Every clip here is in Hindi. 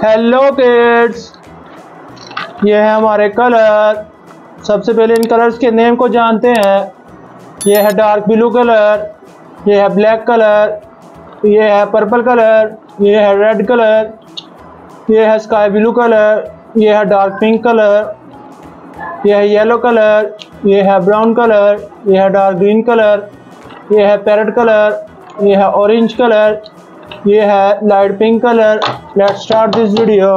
हेलो किड्स, ये है हमारे कलर। सबसे पहले इन कलर्स के नेम को जानते हैं। ये है डार्क ब्लू कलर, ये है ब्लैक कलर, ये है पर्पल कलर, ये है रेड कलर, ये है स्काई ब्लू कलर, ये है डार्क पिंक कलर, ये है येलो कलर, ये है ब्राउन कलर, ये है डार्क ग्रीन कलर, ये है पैरेट कलर, ये है ऑरेंज कलर, ये है light pink colour. Let's start this video.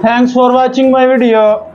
Thanks for watching my video.